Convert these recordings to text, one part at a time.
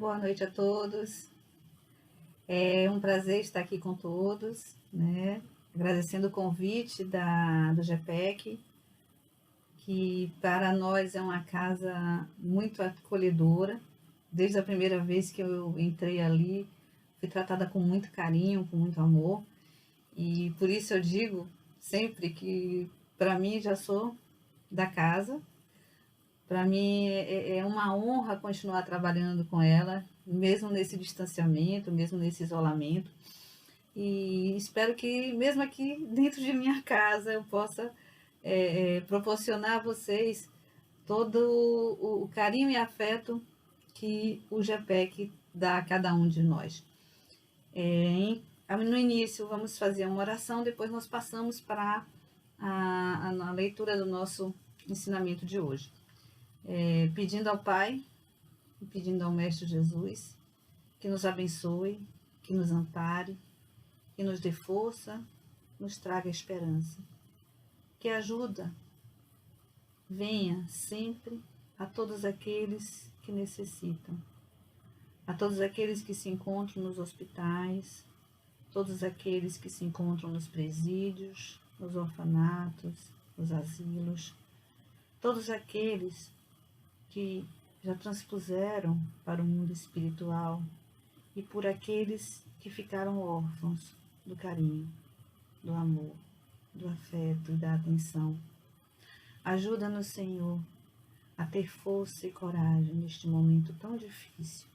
Boa noite a todos. É um prazer estar aqui com todos, né? Agradecendo o convite do GPEC, que para nós é uma casa muito acolhedora. Desde a primeira vez que eu entrei ali, fui tratada com muito carinho, com muito amor. E por isso eu digo sempre que, para mim, já sou da casa. Para mim é uma honra continuar trabalhando com ela, mesmo nesse distanciamento, mesmo nesse isolamento. E espero que, mesmo aqui dentro de minha casa, eu possa proporcionar a vocês todo o carinho e afeto que o GPEC dá a cada um de nós. No início, vamos fazer uma oração, depois nós passamos para a leitura do nosso ensinamento de hoje. Pedindo ao Pai, pedindo ao Mestre Jesus, que nos abençoe, que nos ampare, que nos dê força, nos traga esperança. Que a ajuda venha sempre a todos aqueles que necessitam, a todos aqueles que se encontram nos hospitais, todos aqueles que se encontram nos presídios, nos orfanatos, nos asilos, todos aqueles que já transpuseram para o mundo espiritual e por aqueles que ficaram órfãos do carinho, do amor, do afeto e da atenção. Ajuda-nos, Senhor, a ter força e coragem neste momento tão difícil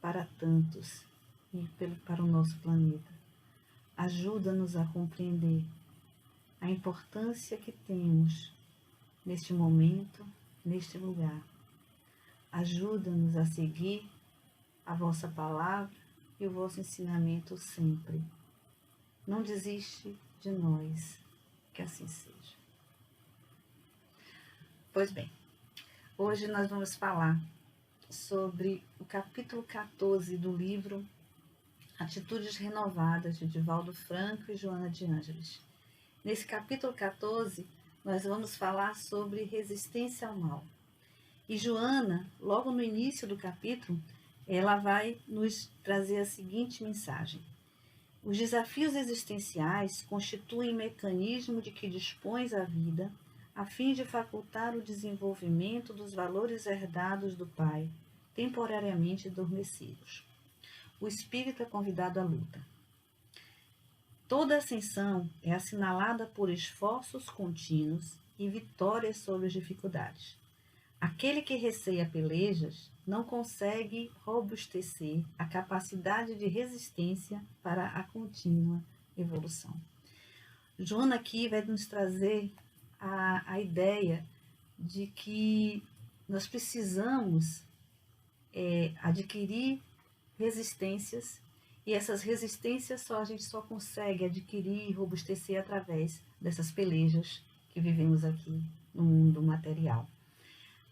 para tantos e para o nosso planeta. Ajuda-nos a compreender a importância que temos neste momento, neste lugar. Ajuda-nos a seguir a vossa palavra e o vosso ensinamento sempre. Não desiste de nós, que assim seja. Pois bem, hoje nós vamos falar sobre o capítulo 14 do livro Atitudes Renovadas, de Divaldo Franco e Joana de Ângeles. Nesse capítulo 14, nós vamos falar sobre resistência ao mal. E Joana, logo no início do capítulo, ela vai nos trazer a seguinte mensagem. Os desafios existenciais constituem mecanismo de que dispões a vida a fim de facultar o desenvolvimento dos valores herdados do Pai, temporariamente adormecidos. O espírito é convidado à luta. Toda ascensão é assinalada por esforços contínuos e vitórias sobre as dificuldades. Aquele que receia pelejas não consegue robustecer a capacidade de resistência para a contínua evolução. Joana aqui vai nos trazer a ideia de que nós precisamos adquirir resistências, e essas resistências a gente só consegue adquirir e robustecer através dessas pelejas que vivemos aqui no mundo material.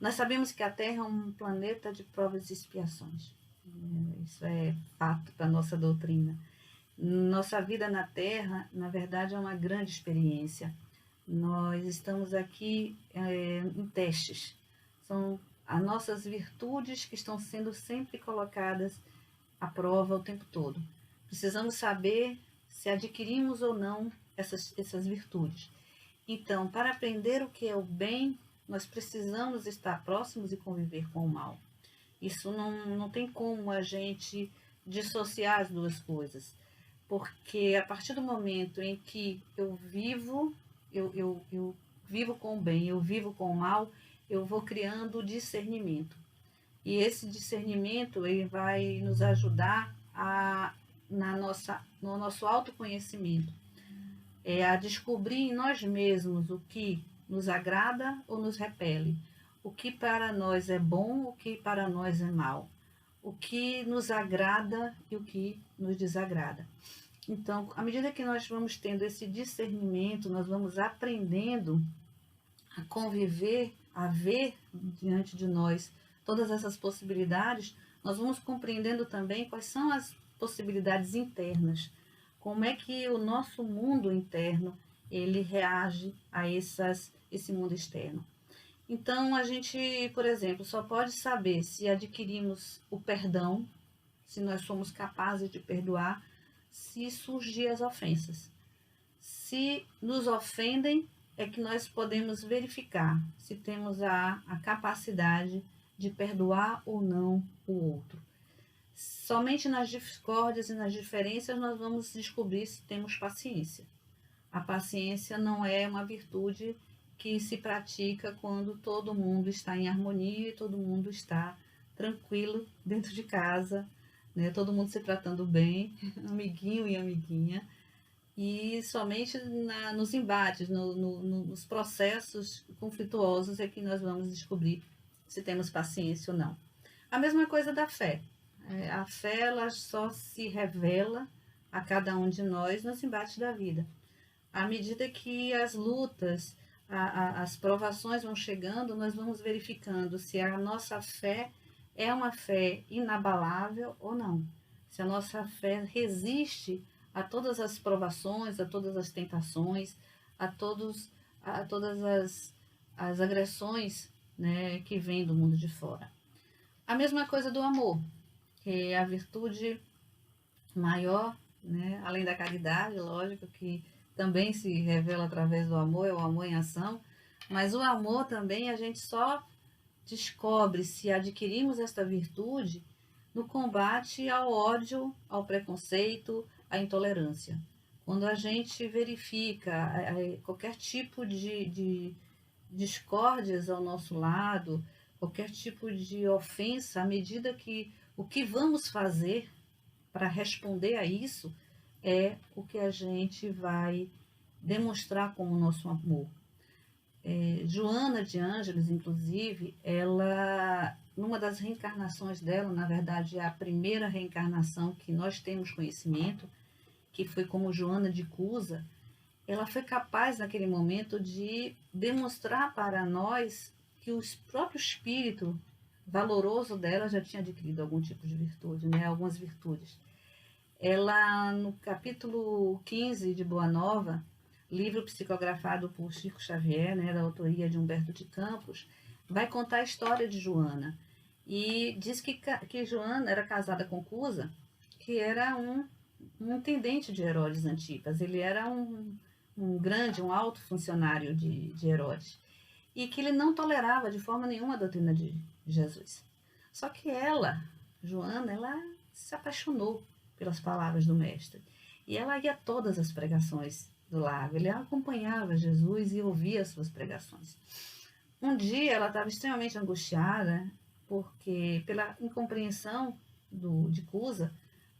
Nós sabemos que a Terra é um planeta de provas e expiações. Isso é fato para a nossa doutrina. Nossa vida na Terra, na verdade, é uma grande experiência. Nós estamos aqui em testes. São as nossas virtudes que estão sendo sempre colocadas à prova o tempo todo. Precisamos saber se adquirimos ou não essas virtudes. Então, para aprender o que é o bem, nós precisamos estar próximos e conviver com o mal. Isso não tem como a gente dissociar as duas coisas. Porque a partir do momento em que eu vivo com o bem, eu vivo com o mal, eu vou criando discernimento. E esse discernimento ele vai nos ajudar no nosso autoconhecimento, a descobrir em nós mesmos o que nos agrada ou nos repele, o que para nós é bom, o que para nós é mal, o que nos agrada e o que nos desagrada. Então, à medida que nós vamos tendo esse discernimento, nós vamos aprendendo a conviver, a ver diante de nós todas essas possibilidades, nós vamos compreendendo também quais são as possibilidades internas, como é que o nosso mundo interno ele reage a esse mundo externo. Então, a gente, por exemplo, só pode saber se adquirimos o perdão, se nós somos capazes de perdoar, se surgir as ofensas. Se nos ofendem, é que nós podemos verificar se temos a capacidade de perdoar ou não o outro. Somente nas discórdias e nas diferenças nós vamos descobrir se temos paciência. A paciência não é uma virtude que se pratica quando todo mundo está em harmonia e todo mundo está tranquilo dentro de casa, né? Todo mundo se tratando bem, amiguinho e amiguinha, e somente nos embates, nos processos conflituosos é que nós vamos descobrir se temos paciência ou não. A mesma coisa da fé. A fé ela só se revela a cada um de nós nos embates da vida. À medida que as lutas, as provações vão chegando, nós vamos verificando se a nossa fé é uma fé inabalável ou não. Se a nossa fé resiste a todas as provações, a todas as tentações, a todas as agressões, né, que vêm do mundo de fora. A mesma coisa do amor, que é a virtude maior, né, além da caridade, lógico, que também se revela através do amor, é o amor em ação, mas o amor também a gente só descobre se adquirimos esta virtude no combate ao ódio, ao preconceito, à intolerância. Quando a gente verifica qualquer tipo de discórdias ao nosso lado, qualquer tipo de ofensa, à medida que o que vamos fazer para responder a isso é o que a gente vai demonstrar como nosso amor. Joana de Ângeles, inclusive, ela, numa das reencarnações dela, na verdade é a primeira reencarnação que nós temos conhecimento, que foi como Joana de Cusa, ela foi capaz naquele momento de demonstrar para nós que o próprio espírito valoroso dela já tinha adquirido algum tipo de virtude, né? Algumas virtudes. Ela, no capítulo 15 de Boa Nova, livro psicografado por Chico Xavier, né, da autoria de Humberto de Campos, vai contar a história de Joana. E diz que Joana era casada com Cusa, que era um intendente de Herodes Antipas. Ele era um alto funcionário de Herodes. E que ele não tolerava de forma nenhuma a doutrina de Jesus. Só que ela, Joana, ela se apaixonou pelas palavras do mestre. E ela ia a todas as pregações do lago. Ele acompanhava Jesus e ouvia as suas pregações. Um dia ela estava extremamente angustiada porque pela incompreensão de Cusa,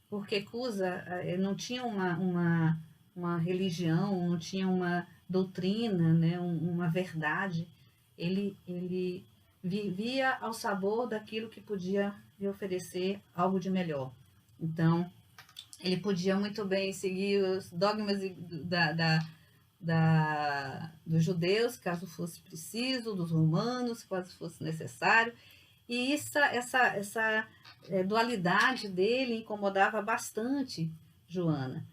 porque Cusa não tinha uma religião, não tinha uma doutrina, né, uma verdade. Ele vivia ao sabor daquilo que podia lhe oferecer algo de melhor. Então, ele podia muito bem seguir os dogmas dos judeus, caso fosse preciso, dos romanos, caso fosse necessário. E essa dualidade dele incomodava bastante Joana.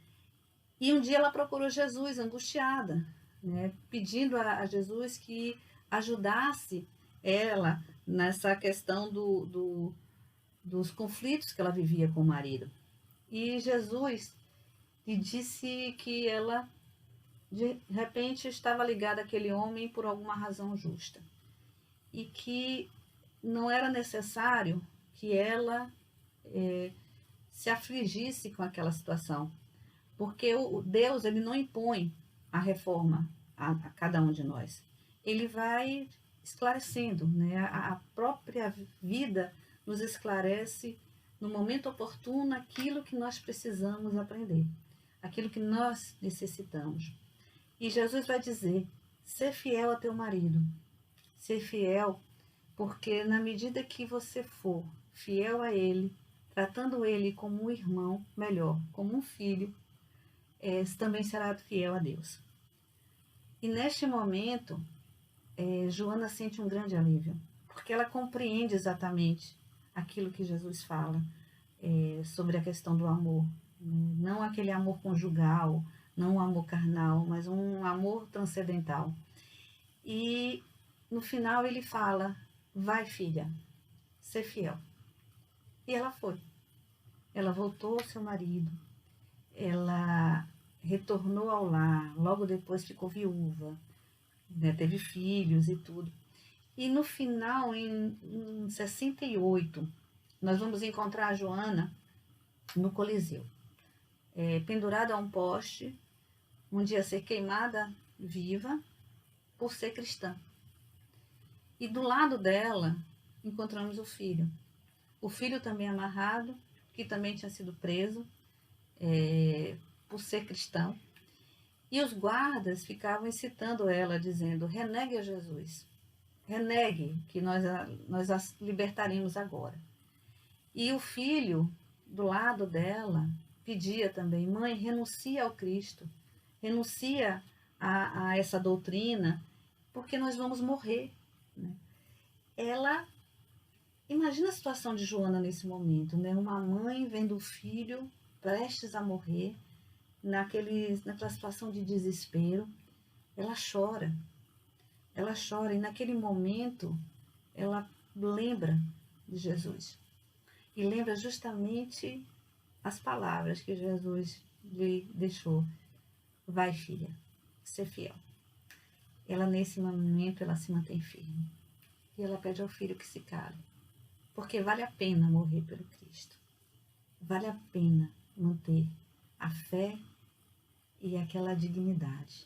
E um dia ela procurou Jesus, angustiada, né, pedindo a Jesus que ajudasse ela nessa questão dos conflitos que ela vivia com o marido. E Jesus lhe disse que ela, de repente, estava ligada àquele homem por alguma razão justa. E que não era necessário que ela se afligisse com aquela situação. Porque o Deus, ele não impõe a reforma a cada um de nós. Ele vai esclarecendo, né? A própria vida nos esclarece no momento oportuno aquilo que nós precisamos aprender, aquilo que nós necessitamos. E Jesus vai dizer: ser fiel a teu marido, ser fiel, porque na medida que você for fiel a ele, tratando ele como um irmão, melhor, como um filho, também será fiel a Deus. E neste momento, Joana sente um grande alívio, porque ela compreende exatamente aquilo que Jesus fala sobre a questão do amor. Não aquele amor conjugal, não um amor carnal, mas um amor transcendental. E no final ele fala, vai filha, ser fiel. E ela foi. Ela voltou ao seu marido, ela retornou ao lar, logo depois ficou viúva, né, teve filhos e tudo. E no final, em 68, nós vamos encontrar a Joana no Coliseu, pendurada a um poste, um dia ser queimada viva por ser cristã. E do lado dela encontramos o filho. O filho também amarrado, que também tinha sido preso por ser cristão. E os guardas ficavam incitando ela, dizendo, renegue a Jesus. Renegue, que nós a libertaremos agora. E o filho, do lado dela, pedia também, mãe, renuncia ao Cristo. Renuncia a essa doutrina, porque nós vamos morrer. Né? Ela, imagina a situação de Joana nesse momento, né? Uma mãe vendo o filho prestes a morrer, naquela situação de desespero, ela chora, e naquele momento ela lembra de Jesus, e lembra justamente as palavras que Jesus lhe deixou, vai filha, ser fiel. Ela nesse momento, ela se mantém firme, e ela pede ao filho que se cale, porque vale a pena morrer pelo Cristo, vale a pena manter a fé e aquela dignidade.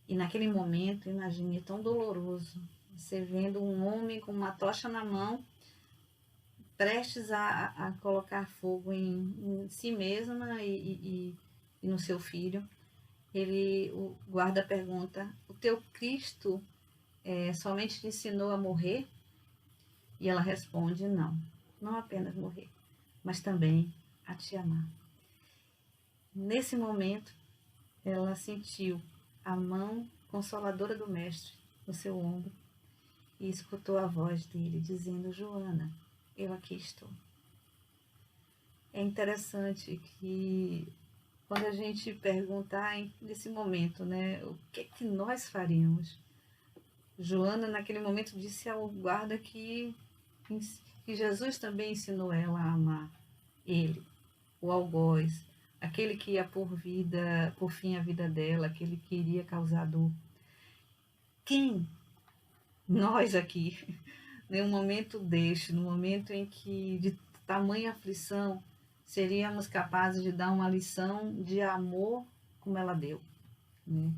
E naquele momento, imagine, é tão doloroso, você vendo um homem com uma tocha na mão, prestes a colocar fogo em si mesma e no seu filho. O guarda pergunta, o teu Cristo somente te ensinou a morrer? E ela responde, não apenas morrer, mas também a te amar. Nesse momento, ela sentiu a mão consoladora do mestre no seu ombro e escutou a voz dele dizendo, Joana, eu aqui estou. É interessante que quando a gente perguntar nesse momento, né, o que é que nós faríamos? Joana, naquele momento, disse ao guarda que Jesus também ensinou ela a amar ele, o algoz, aquele que ia por fim a vida dela, aquele que iria causar dor. Quem? Nós aqui, num momento no momento em que de tamanha aflição, seríamos capazes de dar uma lição de amor como ela deu, né?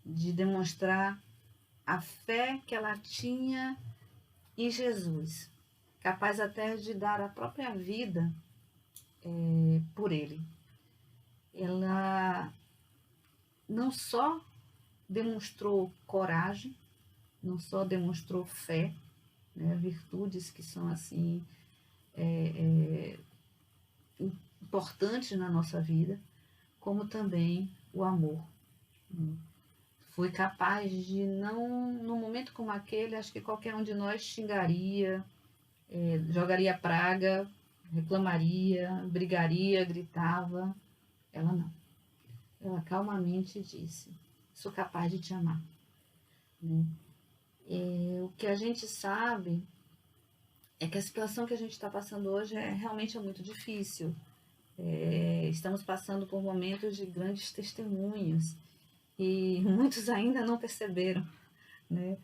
De demonstrar a fé que ela tinha em Jesus, capaz até de dar a própria vida por ele. Ela não só demonstrou coragem, não só demonstrou fé, né, virtudes que são assim importantes na nossa vida, como também o amor. Foi capaz de não, num momento como aquele, acho que qualquer um de nós xingaria, jogaria praga, reclamaria, brigaria, gritava. Ela não. Ela calmamente disse, sou capaz de te amar. Né? O que a gente sabe é que a situação que a gente está passando hoje realmente é muito difícil. Estamos passando por momentos de grandes testemunhos e muitos ainda não perceberam, né?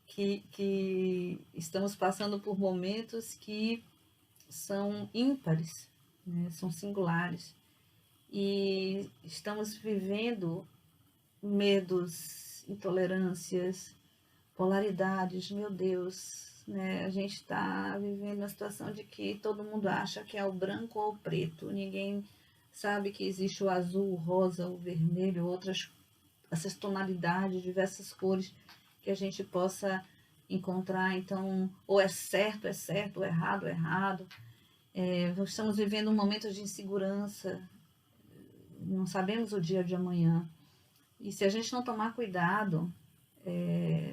Que estamos passando por momentos que são ímpares, né? São singulares, e estamos vivendo medos, intolerâncias, polaridades, meu Deus, né? A gente está vivendo uma situação de que todo mundo acha que é o branco ou o preto, ninguém sabe que existe o azul, o rosa, o vermelho, essas tonalidades, diversas cores que a gente possa encontrar. Então, ou é certo, ou errado, errado. Estamos vivendo um momento de insegurança, não sabemos o dia de amanhã. E se a gente não tomar cuidado,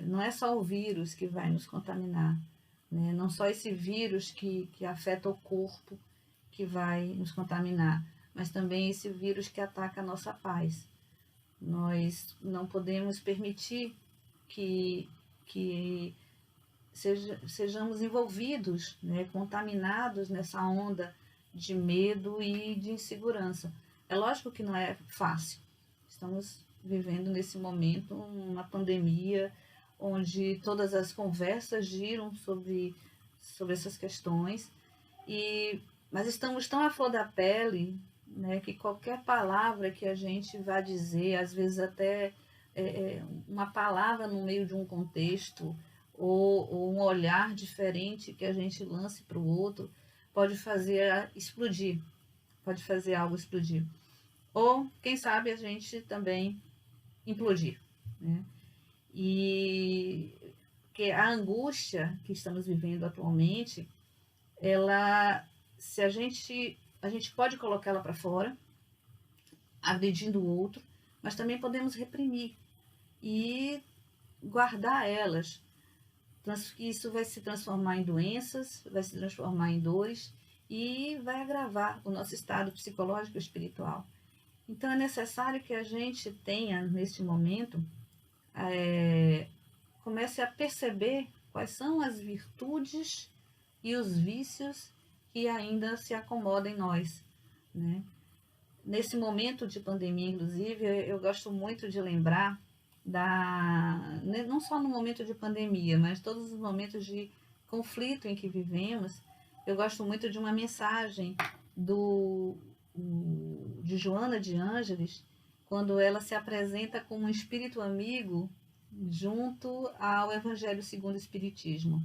não é só o vírus que vai nos contaminar, né? Não só esse vírus que afeta o corpo que vai nos contaminar, mas também esse vírus que ataca a nossa paz. Nós não podemos permitir que que sejamos envolvidos, né, contaminados nessa onda de medo e de insegurança. É lógico que não é fácil. Estamos vivendo nesse momento uma pandemia onde todas as conversas giram sobre essas questões, mas estamos tão à flor da pele, né, que qualquer palavra que a gente vá dizer, às vezes até uma palavra no meio de um contexto, ou um olhar diferente que a gente lance para o outro, pode fazer explodir, pode fazer algo explodir. Ou, quem sabe, a gente também implodir, né? E que a angústia que estamos vivendo atualmente, se a gente pode colocá-la para fora, agredindo o outro, mas também podemos reprimir e guardar elas. Isso vai se transformar em doenças, vai se transformar em dores e vai agravar o nosso estado psicológico e espiritual. Então é necessário que a gente tenha, neste momento, comece a perceber quais são as virtudes e os vícios que ainda se acomodam em nós, né? Nesse momento de pandemia, inclusive, eu gosto muito de lembrar não só no momento de pandemia, mas todos os momentos de conflito em que vivemos. Eu gosto muito de uma mensagem de Joana de Ângeles, quando ela se apresenta como um espírito amigo junto ao Evangelho segundo o Espiritismo,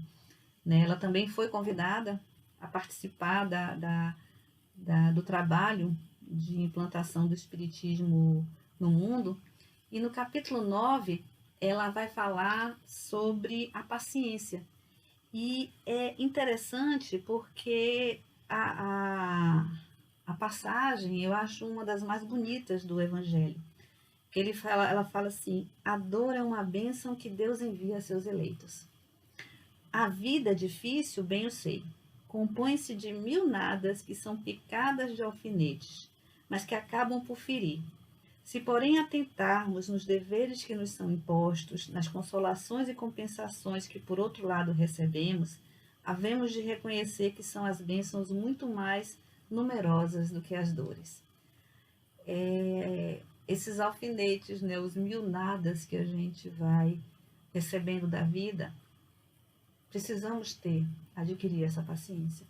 né? Ela também foi convidada a participar do trabalho de implantação do Espiritismo no mundo, e no capítulo 9 ela vai falar sobre a paciência. E é interessante porque a passagem eu acho uma das mais bonitas do Evangelho. Que ela fala assim: a dor é uma bênção que Deus envia a seus eleitos. A vida é difícil, bem eu sei. Compõe-se de 1000 nadas que são picadas de alfinetes, mas que acabam por ferir. Se, porém, atentarmos nos deveres que nos são impostos, nas consolações e compensações que, por outro lado, recebemos, havemos de reconhecer que são as bênçãos muito mais numerosas do que as dores. Esses alfinetes, né, os 1000 nadas que a gente vai recebendo da vida, precisamos adquirir essa paciência.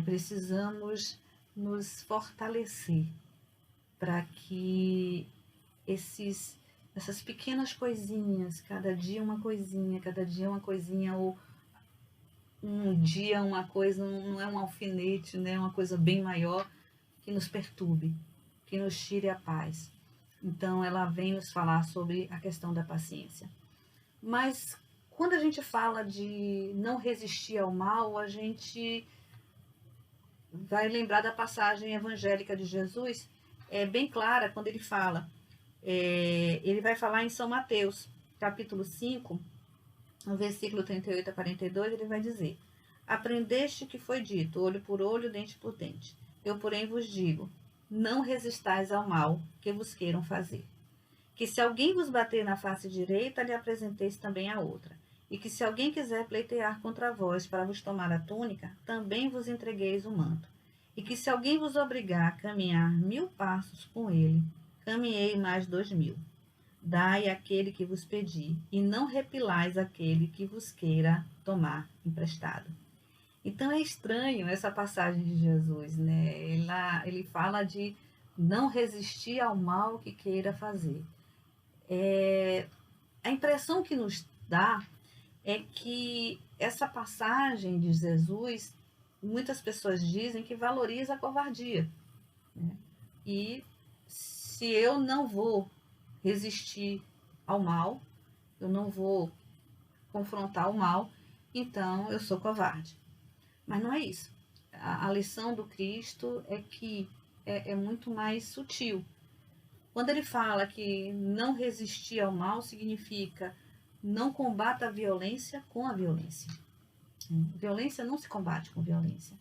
Precisamos nos fortalecer para que essas pequenas coisinhas, cada dia uma coisinha, ou um dia uma coisa, não é um alfinete, né, uma coisa bem maior, que nos perturbe, que nos tire a paz. Então, ela vem nos falar sobre a questão da paciência. Mas, quando a gente fala de não resistir ao mal, a gente vai lembrar da passagem evangélica de Jesus, bem clara, quando ele fala. Ele vai falar em São Mateus, capítulo 5, no versículo 38 a 42, ele vai dizer: aprendeste que foi dito, olho por olho, dente por dente. Eu, porém, vos digo, não resistais ao mal que vos queiram fazer. Que se alguém vos bater na face direita, lhe apresenteis também a outra. E que se alguém quiser pleitear contra vós para vos tomar a túnica, também vos entregueis o manto. E que se alguém vos obrigar a caminhar 1000 passos com ele, caminhei mais 2000. Dai àquele que vos pedi, e não repilais aquele que vos queira tomar emprestado. Então é estranho essa passagem de Jesus, né? Ele fala de não resistir ao mal que queira fazer. A impressão que nos dá é que essa passagem de Jesus, muitas pessoas dizem que valoriza a covardia, né? E se eu não vou resistir ao mal, eu não vou confrontar o mal, então eu sou covarde. Mas não é isso. A lição do Cristo é que é muito mais sutil. Quando ele fala que não resistir ao mal, significa não combata a violência com a violência. Violência não se combate com violência.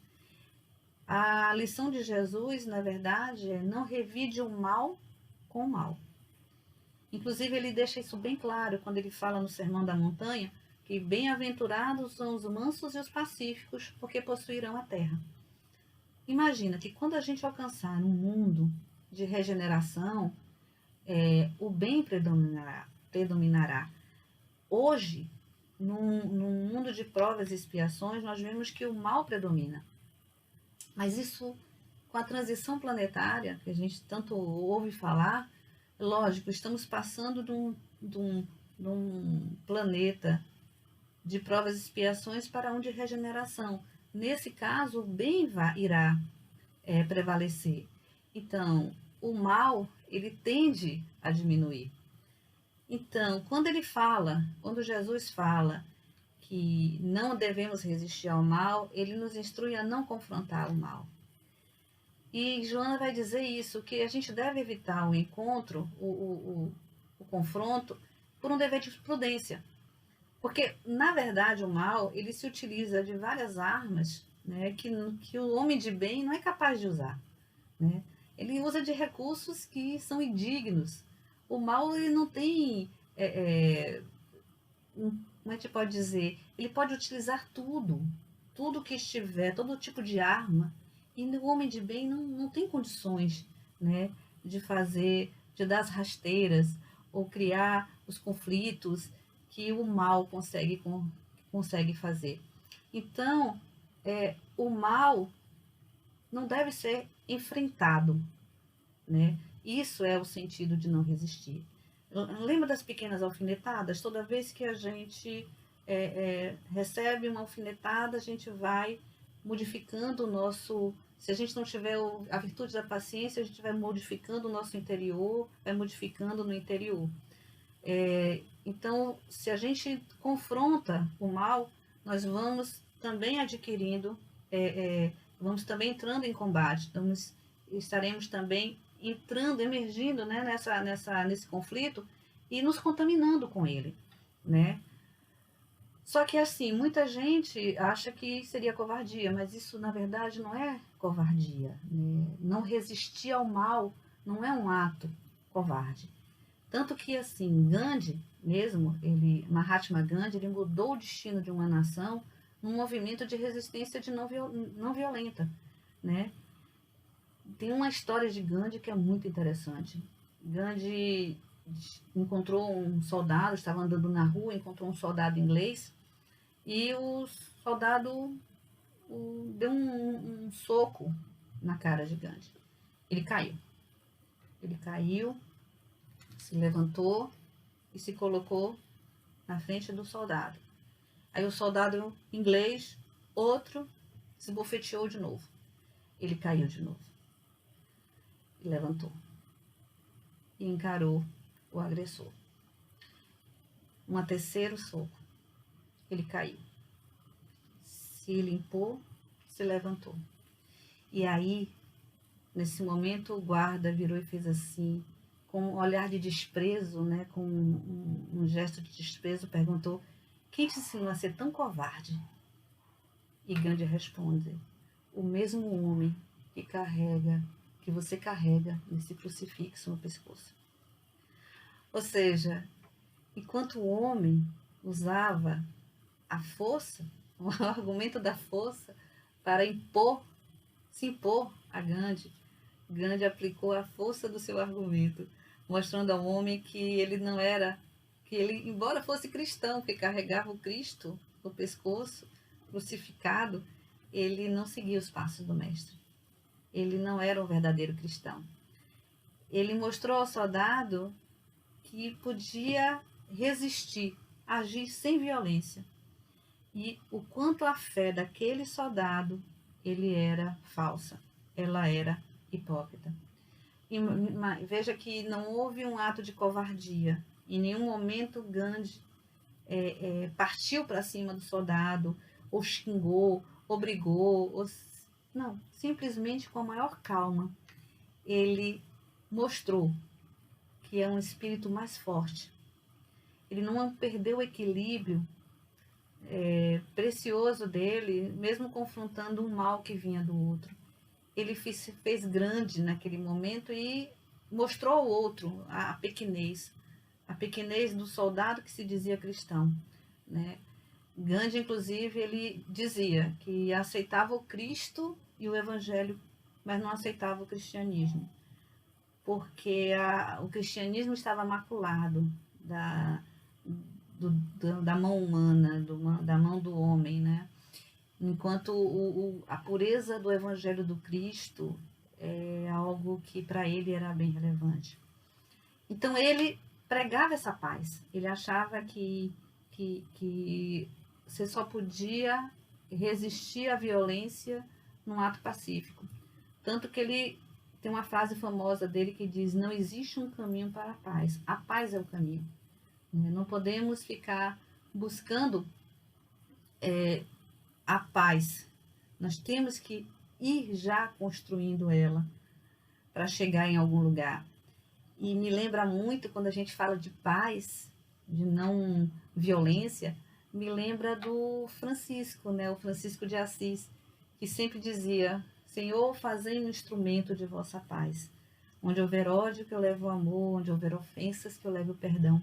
A lição de Jesus, na verdade, é não revide o mal com o mal. Inclusive, ele deixa isso bem claro quando ele fala no Sermão da Montanha, que bem-aventurados são os mansos e os pacíficos, porque possuirão a terra. Imagina que quando a gente alcançar um mundo de regeneração, o bem predominará. Hoje, num mundo de provas e expiações, nós vemos que o mal predomina. Mas isso, com a transição planetária, que a gente tanto ouve falar, lógico, estamos passando de um planeta de provas e expiações para um de regeneração. Nesse caso, o bem irá prevalecer. Então, o mal, ele tende a diminuir. Então, quando Jesus fala que não devemos resistir ao mal, ele nos instrui a não confrontar o mal. E Joana vai dizer isso, que a gente deve evitar o encontro, o confronto, por um dever de prudência. Porque, na verdade, o mal, ele se utiliza de várias armas, né, que o homem de bem não é capaz de usar. Né? Ele usa de recursos que são indignos. O mal, ele não tem, como a gente pode dizer, ele pode utilizar tudo que estiver, todo tipo de arma, e o homem de bem não tem condições, né, de dar as rasteiras, ou criar os conflitos que o mal consegue fazer. Então, o mal não deve ser enfrentado, né? Isso é o sentido de não resistir. Lembra das pequenas alfinetadas? Toda vez que a gente recebe uma alfinetada, a gente vai modificando o nosso... Se a gente não tiver a virtude da paciência, a gente vai modificando o nosso interior, vai modificando no interior. Então, se a gente confronta o mal, nós vamos também adquirindo, vamos também entrando em combate, estaremos também emergindo, né, nesse conflito e nos contaminando com ele, né? Só que assim, muita gente acha que seria covardia, mas isso na verdade não é covardia, né? Não resistir ao mal não é um ato covarde. Tanto que, assim, Gandhi mesmo, Mahatma Gandhi, ele mudou o destino de uma nação num movimento de resistência não violenta, né? Tem uma história de Gandhi que é muito interessante. Gandhi encontrou um soldado, estava andando na rua, encontrou um soldado inglês e o soldado deu um soco na cara de Gandhi. Ele caiu, se levantou e se colocou na frente do soldado. Aí o soldado inglês, outro, se bofeteou de novo. Ele caiu de novo. E levantou. E encarou o agressor. Um terceiro soco. Ele caiu. Se limpou, se levantou. E aí, nesse momento, o guarda virou e fez assim, com um olhar de desprezo, né, com um gesto de desprezo, perguntou: quem te ensinou a ser tão covarde? E Gandhi responde: o mesmo homem que você carrega nesse crucifixo no pescoço. Ou seja, enquanto o homem usava a força, o argumento da força, para se impor a Gandhi, Gandhi aplicou a força do seu argumento, mostrando ao homem que ele não era, que ele, embora fosse cristão, que carregava o Cristo no pescoço, crucificado, ele não seguia os passos do mestre. Ele não era um verdadeiro cristão. Ele mostrou ao soldado que podia resistir, agir sem violência. E o quanto a fé daquele soldado, ele era falsa, ela era hipócrita. E veja que não houve um ato de covardia. Em nenhum momento Gandhi partiu para cima do soldado, ou xingou, ou brigou. Não, simplesmente com a maior calma. Ele mostrou que é um espírito mais forte. Ele não perdeu o equilíbrio precioso dele, mesmo confrontando o mal que vinha do outro. Ele fez grande naquele momento e mostrou ao outro a pequenez, a pequenez do soldado que se dizia cristão, né? Gandhi, inclusive, ele dizia que aceitava o Cristo e o Evangelho, mas não aceitava o cristianismo, porque o cristianismo estava maculado da mão humana, da mão do homem, né? Enquanto a pureza do Evangelho do Cristo é algo que para ele era bem relevante. Então ele pregava essa paz. Ele achava que você só podia resistir à violência num ato pacífico. Tanto que ele tem uma frase famosa dele que diz: não existe um caminho para a paz é o caminho. Não podemos ficar buscando a paz. Nós temos que ir já construindo ela para chegar em algum lugar. E me lembra muito, quando a gente fala de paz, de não violência, me lembra do Francisco, né? O Francisco de Assis, que sempre dizia: Senhor, fazei um instrumento de vossa paz. Onde houver ódio, que eu leve o amor, onde houver ofensas, que eu leve o perdão.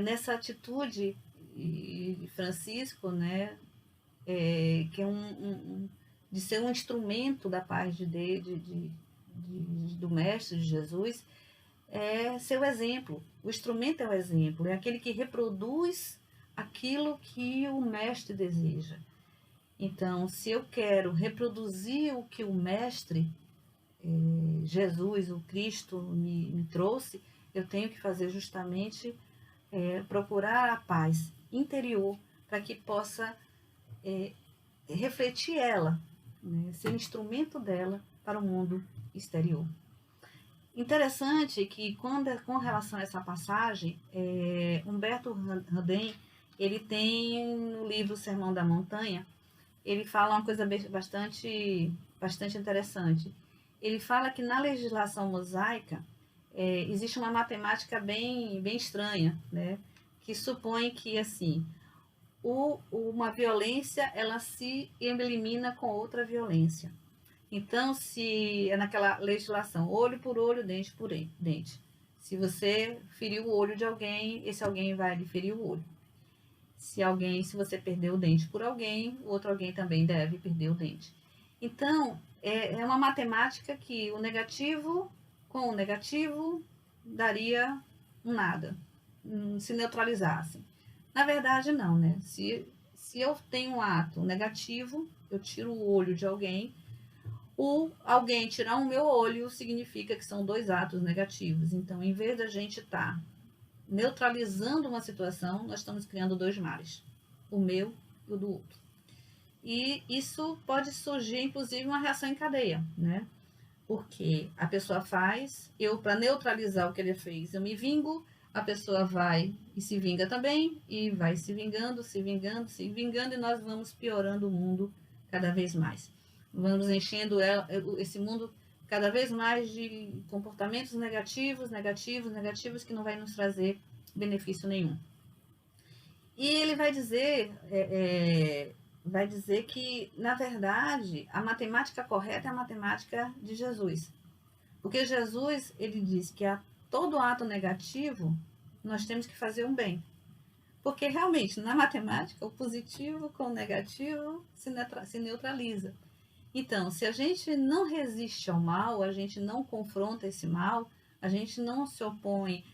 Nessa atitude de Francisco, né? Que é de ser um instrumento da paz do Mestre, de Jesus, é seu exemplo. O instrumento é o exemplo, é aquele que reproduz aquilo que o Mestre deseja. Então, se eu quero reproduzir o que o Mestre, Jesus, o Cristo, me trouxe, eu tenho que fazer justamente procurar a paz interior para que possa refletir ela, né, ser um instrumento dela para o mundo exterior. Interessante que, com relação a essa passagem, Humberto Randem, ele tem no livro Sermão da Montanha, ele fala uma coisa bastante interessante. Ele fala que na legislação mosaica existe uma matemática bem estranha, né, que supõe que, assim, uma violência, ela se elimina com outra violência. Então, se é naquela legislação, olho por olho, dente por dente. Se você feriu o olho de alguém, esse alguém vai lhe ferir o olho. Se você perdeu o dente por alguém, o outro alguém também deve perder o dente. Então, é uma matemática que o negativo com o negativo daria um nada, se neutralizassem. Na verdade, não, né? Se eu tenho um ato negativo, eu tiro o olho de alguém, alguém tirar o meu olho significa que são dois atos negativos. Então, em vez da gente estar neutralizando uma situação, nós estamos criando dois males, o meu e o do outro. E isso pode surgir, inclusive, uma reação em cadeia, né? Porque a pessoa faz, para neutralizar o que ele fez, eu me vingo, a pessoa vai e se vinga também, e vai se vingando, e nós vamos piorando o mundo cada vez mais. Vamos enchendo esse mundo cada vez mais de comportamentos negativos, que não vai nos trazer benefício nenhum. E ele vai dizer que, na verdade, a matemática correta é a matemática de Jesus. Porque Jesus, ele diz que a todo ato negativo, nós temos que fazer um bem. Porque, realmente, na matemática, o positivo com o negativo se neutraliza. Então, se a gente não resiste ao mal, a gente não confronta esse mal, a gente não se opõe,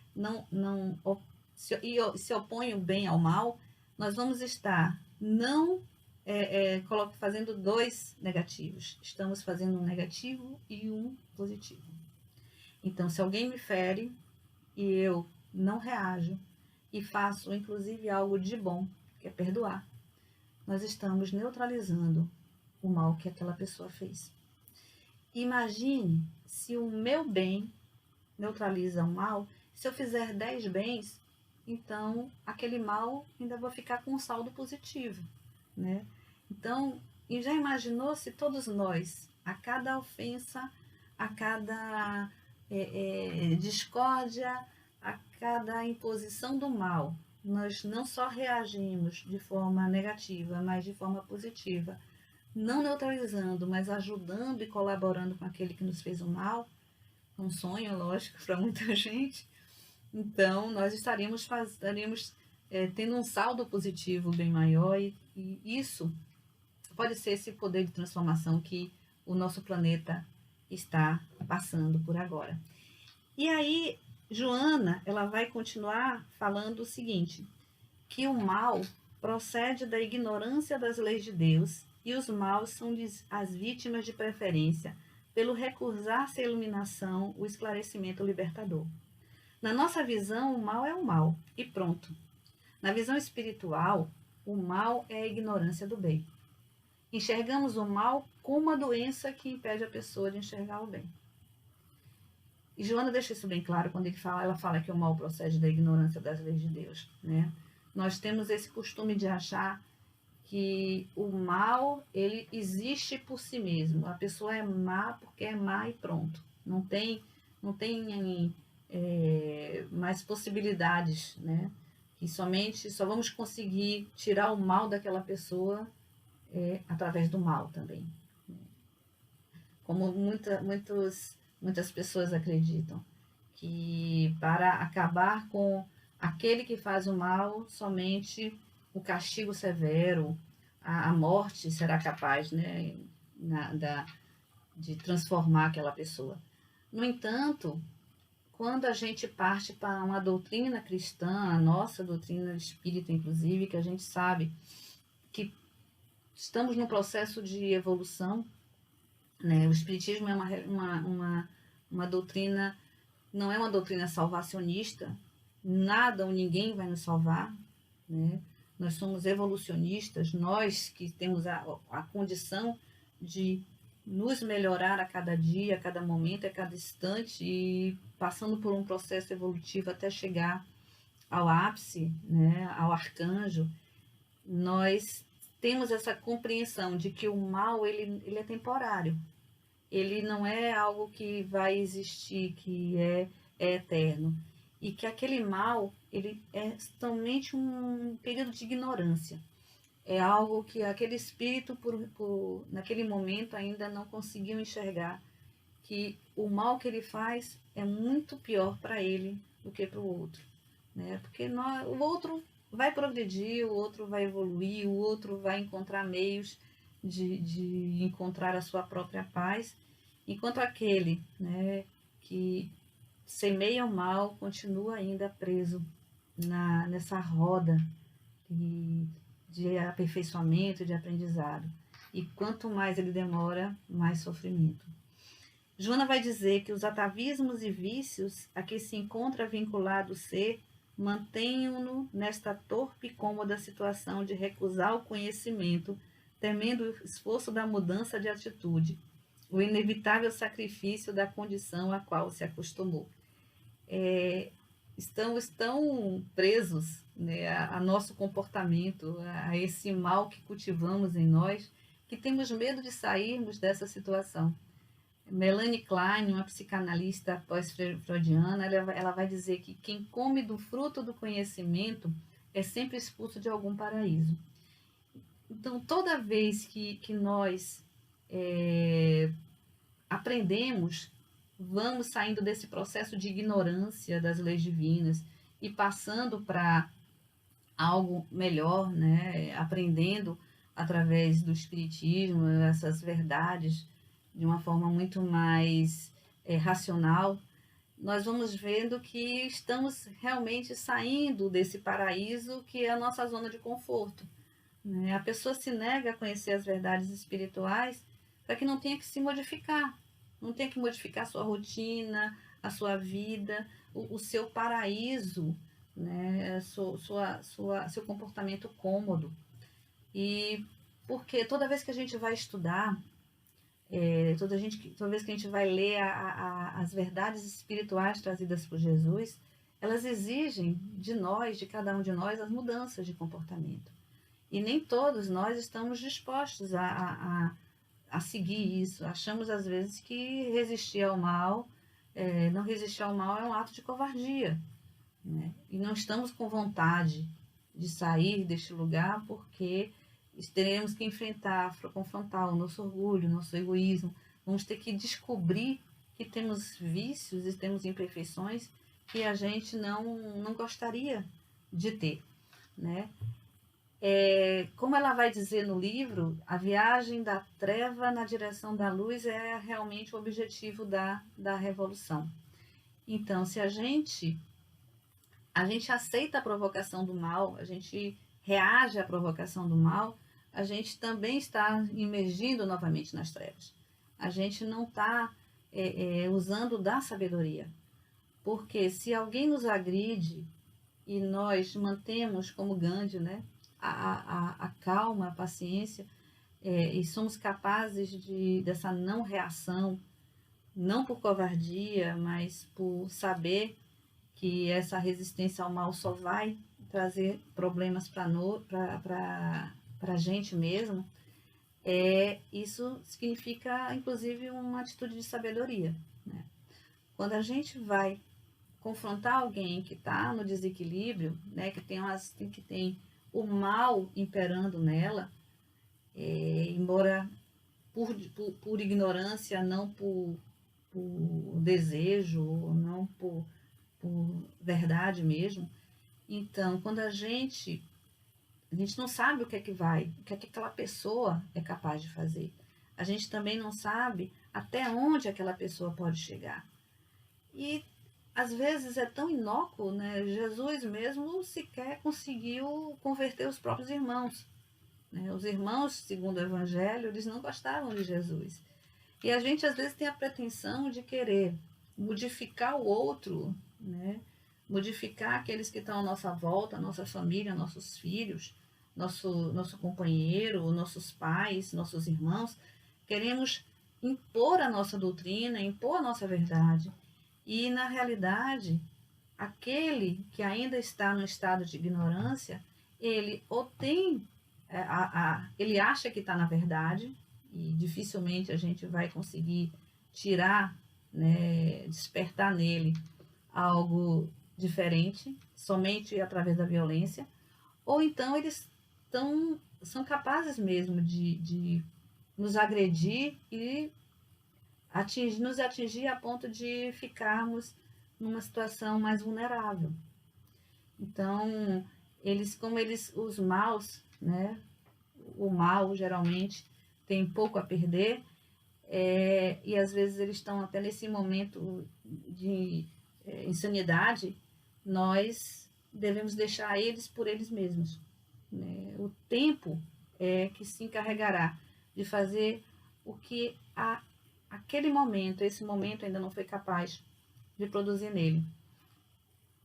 se opõe o bem ao mal, nós vamos estar fazendo dois negativos. Estamos fazendo um negativo e um positivo. Então, se alguém me fere e eu não reajo e faço, inclusive, algo de bom, que é perdoar, nós estamos neutralizando o mal que aquela pessoa fez. Imagine se o meu bem neutraliza o mal. Se eu fizer 10 bens, então aquele mal ainda vai ficar com um saldo positivo, né? Então, e já imaginou se todos nós, a cada ofensa, a cada discórdia, a cada imposição do mal, nós não só reagimos de forma negativa, mas de forma positiva, não neutralizando, mas ajudando e colaborando com aquele que nos fez o mal, um sonho, lógico, para muita gente. Então, nós estaríamos tendo um saldo positivo bem maior e isso pode ser esse poder de transformação que o nosso planeta está passando por agora. E aí, Joana, ela vai continuar falando o seguinte, que o mal procede da ignorância das leis de Deus e os maus são as vítimas de preferência pelo recusar-se à iluminação, o esclarecimento libertador. Na nossa visão, o mal é o mal e pronto. Na visão espiritual, o mal é a ignorância do bem. Enxergamos o mal como uma doença que impede a pessoa de enxergar o bem. E Joana deixa isso bem claro quando ela fala que o mal procede da ignorância das leis de Deus, né? Nós temos esse costume de achar que o mal, ele existe por si mesmo. A pessoa é má porque é má e pronto. Não tem mais possibilidades, né? E só vamos conseguir tirar o mal daquela pessoa através do mal também. Como muitas pessoas acreditam, que para acabar com aquele que faz o mal, somente o castigo severo, a morte será capaz, né, de transformar aquela pessoa. No entanto, quando a gente parte para uma doutrina cristã, a nossa doutrina espírita, inclusive, que a gente sabe que estamos num processo de evolução, né? O espiritismo é uma doutrina, não é uma doutrina salvacionista, nada ou ninguém vai nos salvar, né? Nós somos evolucionistas, nós que temos a condição de nos melhorar a cada dia, a cada momento, a cada instante e passando por um processo evolutivo até chegar ao ápice, né, ao arcanjo, nós temos essa compreensão de que o mal ele é temporário. Ele não é algo que vai existir, que é eterno. E que aquele mal, ele é somente um período de ignorância. É algo que aquele espírito, naquele momento, ainda não conseguiu enxergar. Que o mal que ele faz é muito pior para ele do que para o outro. Né? Porque o outro vai progredir, o outro vai evoluir, o outro vai encontrar meios de encontrar a sua própria paz, enquanto aquele, né, que semeia o mal continua ainda preso nessa roda de aperfeiçoamento, de aprendizado. E quanto mais ele demora, mais sofrimento. Joana vai dizer que os atavismos e vícios a que se encontra vinculado o ser mantenham-no nesta torpe e cômoda situação de recusar o conhecimento, temendo o esforço da mudança de atitude, o inevitável sacrifício da condição a qual se acostumou. Estão presos, né, a nosso comportamento, a esse mal que cultivamos em nós, que temos medo de sairmos dessa situação. Melanie Klein, uma psicanalista pós-freudiana, ela vai dizer que quem come do fruto do conhecimento é sempre expulso de algum paraíso. Então, toda vez que nós aprendemos, vamos saindo desse processo de ignorância das leis divinas e passando para algo melhor, né? Aprendendo através do espiritismo essas verdades de uma forma muito mais racional, nós vamos vendo que estamos realmente saindo desse paraíso que é a nossa zona de conforto. Né? A pessoa se nega a conhecer as verdades espirituais para que não tenha que se modificar, não tenha que modificar a sua rotina, a sua vida, o seu paraíso, né? Seu comportamento cômodo. E porque toda vez que a gente vai estudar, toda vez que a gente vai ler as verdades espirituais trazidas por Jesus, elas exigem de nós, de cada um de nós, as mudanças de comportamento. E nem todos nós estamos dispostos a seguir isso. Achamos, às vezes, que resistir ao mal, não resistir ao mal é um ato de covardia. Né? E não estamos com vontade de sair deste lugar porque teremos que confrontar o nosso orgulho, o nosso egoísmo. Vamos ter que descobrir que temos vícios e temos imperfeições que a gente não gostaria de ter, né? Como ela vai dizer no livro, a viagem da treva na direção da luz é realmente o objetivo da revolução. Então, se a gente aceita a provocação do mal, a gente reage à provocação do mal, a gente também está imergindo novamente nas trevas. A gente não está usando da sabedoria. Porque se alguém nos agride e nós mantemos, como Gandhi, né, a calma, a paciência, e somos capazes dessa não reação, não por covardia, mas por saber que essa resistência ao mal só vai trazer problemas para a gente mesmo, isso significa, inclusive, uma atitude de sabedoria, né? Quando a gente vai confrontar alguém que está no desequilíbrio, né, que tem o mal imperando nela, embora por ignorância, não por desejo, não por verdade mesmo. Então, quando a gente não sabe o que é que aquela pessoa é capaz de fazer. A gente também não sabe até onde aquela pessoa pode chegar. E às vezes é tão inócuo, né? Jesus mesmo sequer conseguiu converter os próprios irmãos, né? Os irmãos, segundo o Evangelho, eles não gostavam de Jesus. E a gente às vezes tem a pretensão de querer modificar o outro, né? Modificar aqueles que estão à nossa volta, a nossa família, nossos filhos, nosso companheiro, nossos pais, nossos irmãos. Queremos impor a nossa doutrina, impor a nossa verdade. E, na realidade, aquele que ainda está no estado de ignorância, ele ou tem, ele acha que está na verdade, e dificilmente a gente vai conseguir tirar, né, despertar nele algo diferente, somente através da violência, ou então eles são capazes mesmo de nos agredir e nos atingir a ponto de ficarmos numa situação mais vulnerável. Então, os maus, né, o mal geralmente tem pouco a perder, e às vezes eles estão até nesse momento de insanidade, nós devemos deixar eles por eles mesmos, né? O tempo é que se encarregará de fazer o que esse momento ainda não foi capaz de produzir nele.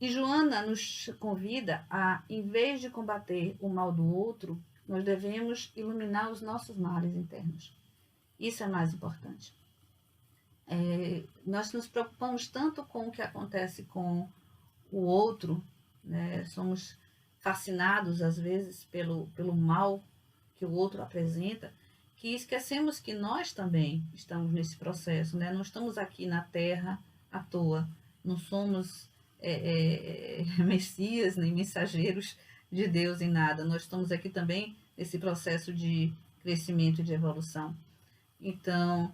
E Joana nos convida a, em vez de combater o mal do outro, nós devemos iluminar os nossos males internos. Isso é mais importante. Nós nos preocupamos tanto com o que acontece com o outro, né? Somos fascinados, às vezes, pelo mal que o outro apresenta, que esquecemos que nós também estamos nesse processo, né? Não estamos aqui na Terra à toa, não somos messias nem mensageiros de Deus em nada, nós estamos aqui também nesse processo de crescimento e de evolução. Então,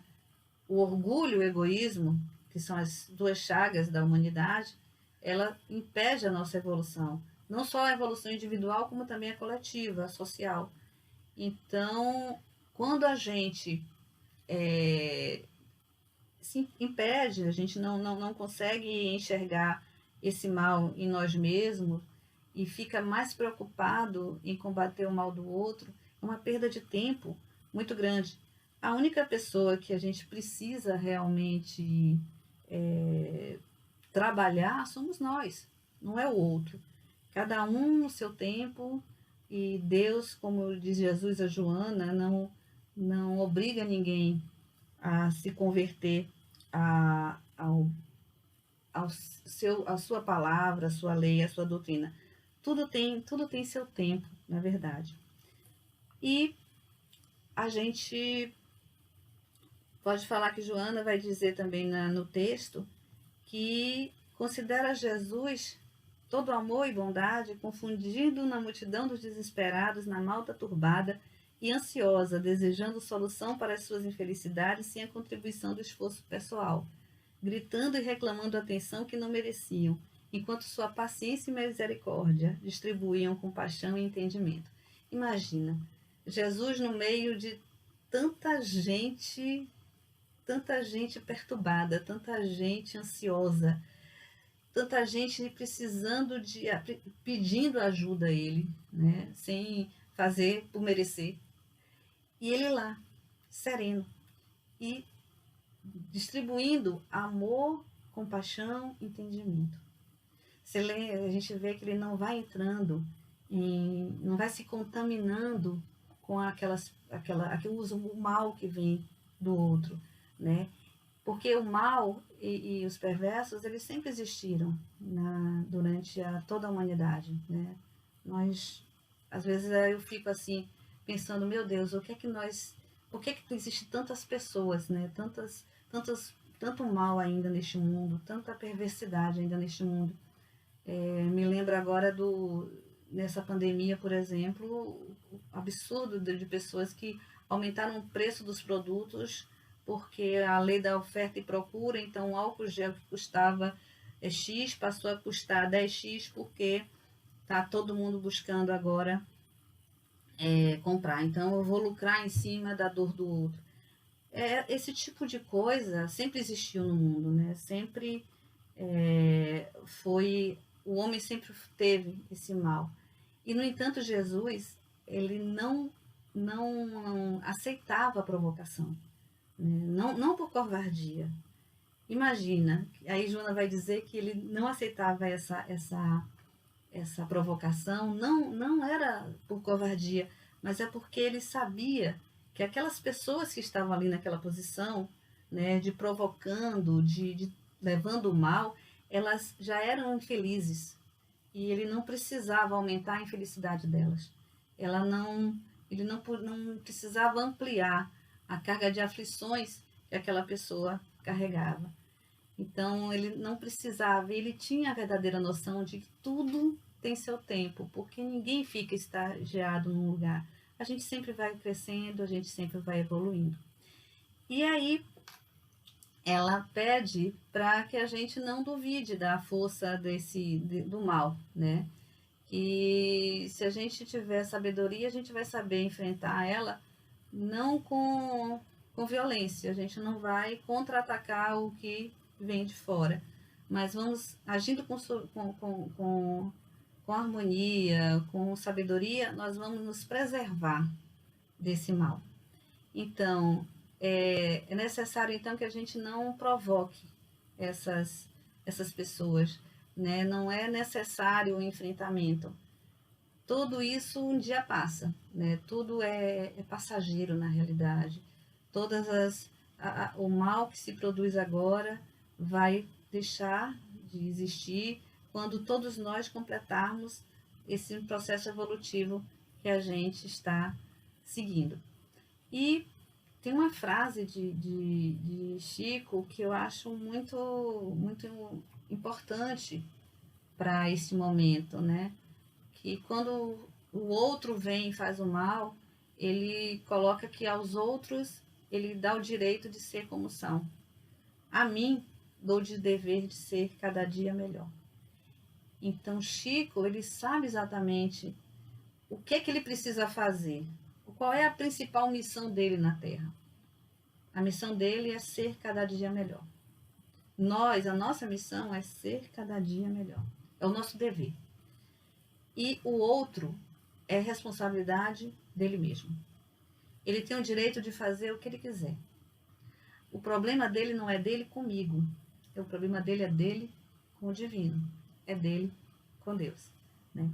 o orgulho e o egoísmo, que são as duas chagas da humanidade, ela impede a nossa evolução, não só a evolução individual, como também a coletiva, a social. Então, quando a gente se impede, a gente não consegue enxergar esse mal em nós mesmos e fica mais preocupado em combater o mal do outro, é uma perda de tempo muito grande. A única pessoa que a gente precisa realmente trabalhar somos nós, não é o outro. Cada um no seu tempo, e Deus, como diz Jesus a Joana, não obriga ninguém a se converter à sua palavra, à sua lei, à sua doutrina. Tudo tem seu tempo, na verdade. E a gente pode falar que Joana vai dizer também no texto que considera Jesus todo amor e bondade, confundido na multidão dos desesperados, na malta turbada e ansiosa, desejando solução para as suas infelicidades sem a contribuição do esforço pessoal, gritando e reclamando atenção que não mereciam, enquanto sua paciência e misericórdia distribuíam compaixão e entendimento. Imagina, Jesus no meio de tanta gente perturbada, tanta gente ansiosa, tanta gente precisando pedindo ajuda a ele, né, sem fazer por merecer. E ele lá, sereno e distribuindo amor, compaixão, entendimento. A gente vê que ele não vai entrando, não vai se contaminando com o mal que vem do outro, né? Porque o mal e os perversos, eles sempre existiram durante toda a humanidade, né? Às vezes eu fico assim, pensando, meu Deus, por que existem tantas pessoas, né? Tanto mal ainda neste mundo, tanta perversidade ainda neste mundo. Me lembro agora nessa pandemia, por exemplo, o absurdo de pessoas que aumentaram o preço dos produtos porque a lei da oferta e procura, então o álcool gel que custava X passou a custar 10x porque está todo mundo buscando agora comprar. Então eu vou lucrar em cima da dor do outro. Esse tipo de coisa sempre existiu no mundo, né? Sempre o homem sempre teve esse mal. E, no entanto, Jesus, ele não aceitava a provocação, né? Não por covardia. Imagina, aí Joana vai dizer que ele não aceitava essa provocação, não era por covardia, mas é porque ele sabia que aquelas pessoas que estavam ali naquela posição, né, de provocando, de levando o mal, elas já eram infelizes e ele não precisava aumentar a infelicidade delas. Ele não precisava ampliar a carga de aflições que aquela pessoa carregava. Então ele não precisava, ele tinha a verdadeira noção de que tudo tem seu tempo, porque ninguém fica estagiado num lugar. A gente sempre vai crescendo, a gente sempre vai evoluindo. E aí ela pede para que a gente não duvide da força do mal, né? Que se a gente tiver sabedoria, a gente vai saber enfrentar ela não com violência, a gente não vai contra-atacar o que vem de fora, mas vamos agindo com harmonia, com sabedoria, nós vamos nos preservar desse mal. Então, é necessário então que a gente não provoque essas pessoas, né? Não é necessário o enfrentamento. Tudo isso um dia passa, né? Tudo é passageiro na realidade. O mal que se produz agora vai deixar de existir quando todos nós completarmos esse processo evolutivo que a gente está seguindo. E tem uma frase de Chico que eu acho muito, muito importante para esse momento, né? Que quando o outro vem e faz o mal, ele coloca que aos outros ele dá o direito de ser como são. A mim, dou de dever de ser cada dia melhor. Então, Chico, ele sabe exatamente o que ele precisa fazer. Qual é a principal missão dele na Terra? A missão dele é ser cada dia melhor. A nossa missão é ser cada dia melhor. É o nosso dever. E o outro é responsabilidade dele mesmo. Ele tem o direito de fazer o que ele quiser. O problema dele não é dele comigo. O problema dele é dele com o divino. É dele com Deus, né?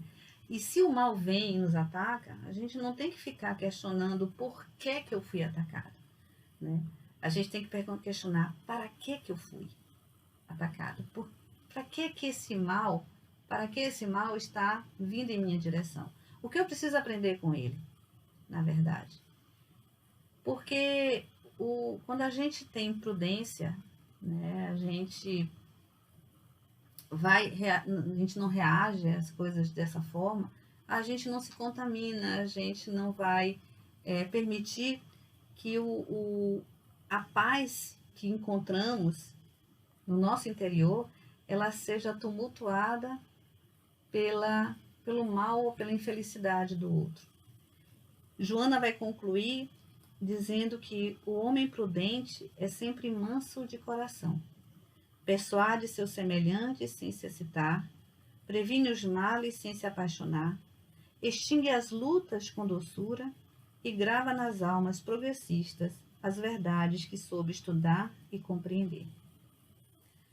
E se o mal vem e nos ataca, a gente não tem que ficar questionando por que eu fui atacada, né? A gente tem que questionar para que eu fui atacada. Para que esse mal está vindo em minha direção? O que eu preciso aprender com ele, na verdade? Porque quando a gente tem prudência, né, a gente não reage às coisas dessa forma, a gente não se contamina, a gente não vai permitir que a paz que encontramos no nosso interior, ela seja tumultuada pelo mal ou pela infelicidade do outro. Joana vai concluir dizendo que o homem prudente é sempre manso de coração, persuade seus semelhantes sem se excitar, previne os males sem se apaixonar, extingue as lutas com doçura e grava nas almas progressistas as verdades que soube estudar e compreender.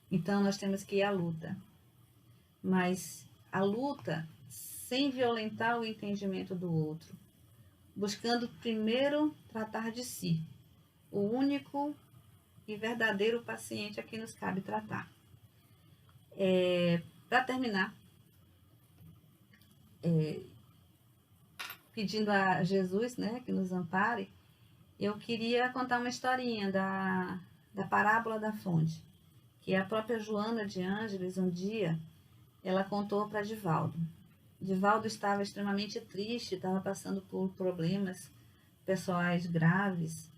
Então nós temos que ir à luta, mas a luta sem violentar o entendimento do outro, buscando primeiro tratar de si, o único e verdadeiro paciente a quem nos cabe tratar. Para terminar, pedindo a Jesus, né, que nos ampare, eu queria contar uma historinha da parábola da fonte, que a própria Joana de Ângeles, um dia, ela contou para Divaldo. Divaldo estava extremamente triste, estava passando por problemas pessoais graves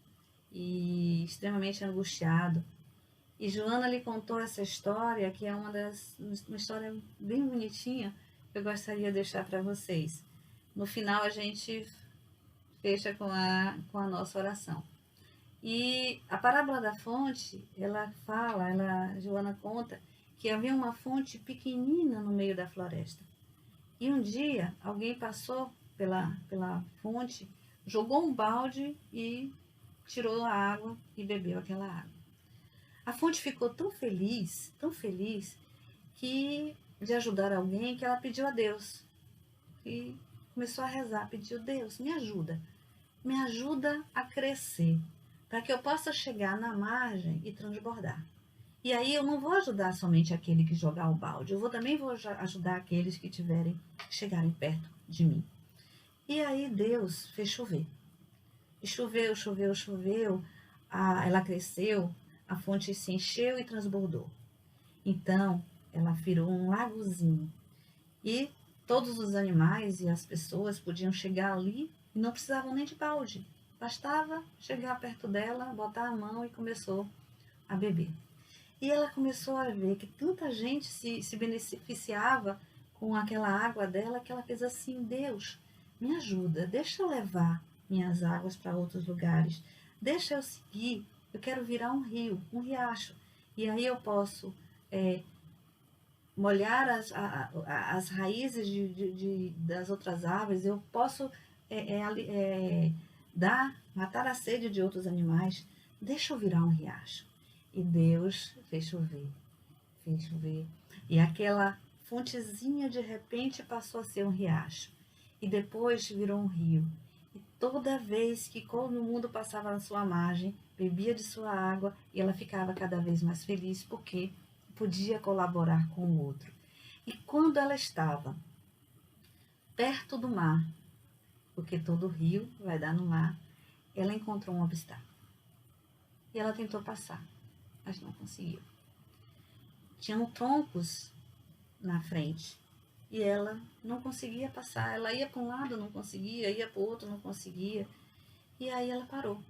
e extremamente angustiado. E Joana lhe contou essa história, que é uma história bem bonitinha, que eu gostaria de deixar para vocês. No final a gente fecha com a nossa oração. E a parábola da fonte, Joana conta que havia uma fonte pequenina no meio da floresta. E um dia alguém passou pela fonte, jogou um balde e tirou a água e bebeu aquela água. A fonte ficou tão feliz, que de ajudar alguém, que ela pediu a Deus. E começou a rezar, pediu: Deus, me ajuda a crescer, para que eu possa chegar na margem e transbordar. E aí eu não vou ajudar somente aquele que jogar o balde, também vou ajudar aqueles que chegarem perto de mim. E aí Deus fez chover. E choveu, ela cresceu, a fonte se encheu e transbordou. Então, ela virou um lagozinho. E todos os animais e as pessoas podiam chegar ali e não precisavam nem de balde. Bastava chegar perto dela, botar a mão e começou a beber. E ela começou a ver que tanta gente se beneficiava com aquela água dela, que ela fez assim: Deus, me ajuda, deixa eu levar minhas águas para outros lugares, deixa eu seguir, eu quero virar um rio, um riacho. E aí eu posso molhar as raízes das outras árvores, eu posso matar a sede de outros animais, deixa eu virar um riacho. E Deus fez chover. E aquela fontezinha de repente passou a ser um riacho. E depois virou um rio. E toda vez que todo mundo passava na sua margem, bebia de sua água, e ela ficava cada vez mais feliz, porque podia colaborar com o outro. E quando ela estava perto do mar, porque todo rio vai dar no mar, ela encontrou um obstáculo. E ela tentou passar, mas não conseguiu. Tinham troncos na frente e ela não conseguia passar. Ela ia para um lado, não conseguia, ia para o outro, não conseguia. E aí ela parou.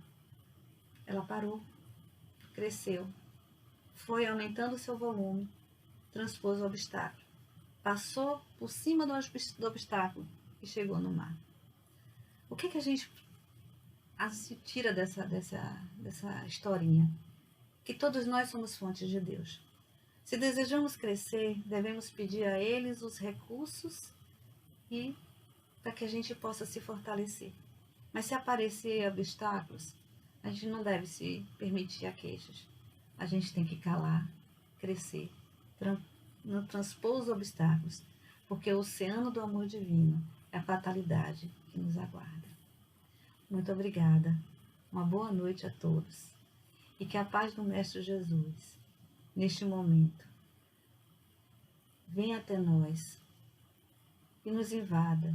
Cresceu, foi aumentando o seu volume, transpôs o obstáculo, passou por cima do obstáculo e chegou no mar. O que a gente se tira dessa historinha? Que todos nós somos fontes de Deus. Se desejamos crescer, devemos pedir a eles os recursos e para que a gente possa se fortalecer. Mas se aparecer obstáculos, a gente não deve se permitir a queixas. A gente tem que calar, crescer, transpor os obstáculos, porque o oceano do amor divino é a fatalidade que nos aguarda. Muito obrigada. Uma boa noite a todos. E que a paz do Mestre Jesus, neste momento, venha até nós e nos invada,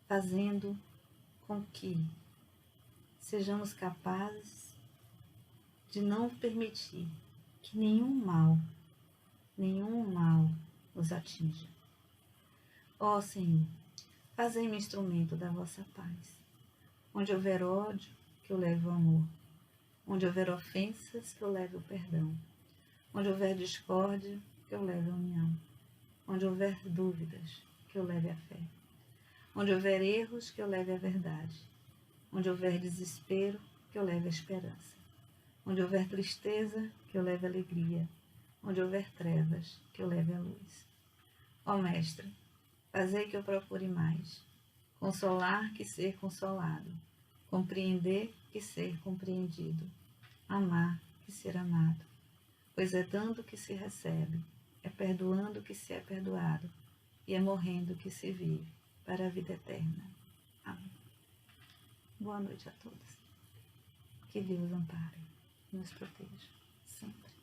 fazendo com que sejamos capazes de não permitir que nenhum mal nos atinja. Ó Senhor, fazei-me instrumento da vossa paz. Onde houver ódio, que eu leve o amor. Onde houver ofensas, que eu leve o perdão. Onde houver discórdia, que eu leve a união. Onde houver dúvidas, que eu leve a fé. Onde houver erros, que eu leve a verdade. Onde houver desespero, que eu leve a esperança. Onde houver tristeza, que eu leve a alegria. Onde houver trevas, que eu leve a luz. Ó Mestre, fazei que eu procure mais. Consolar que ser consolado. Compreender que ser compreendido. Amar que ser amado. Pois é dando que se recebe, é perdoando que se é perdoado, e é morrendo que se vive para a vida eterna. Amém. Boa noite a todos. Que Deus ampare e nos proteja sempre.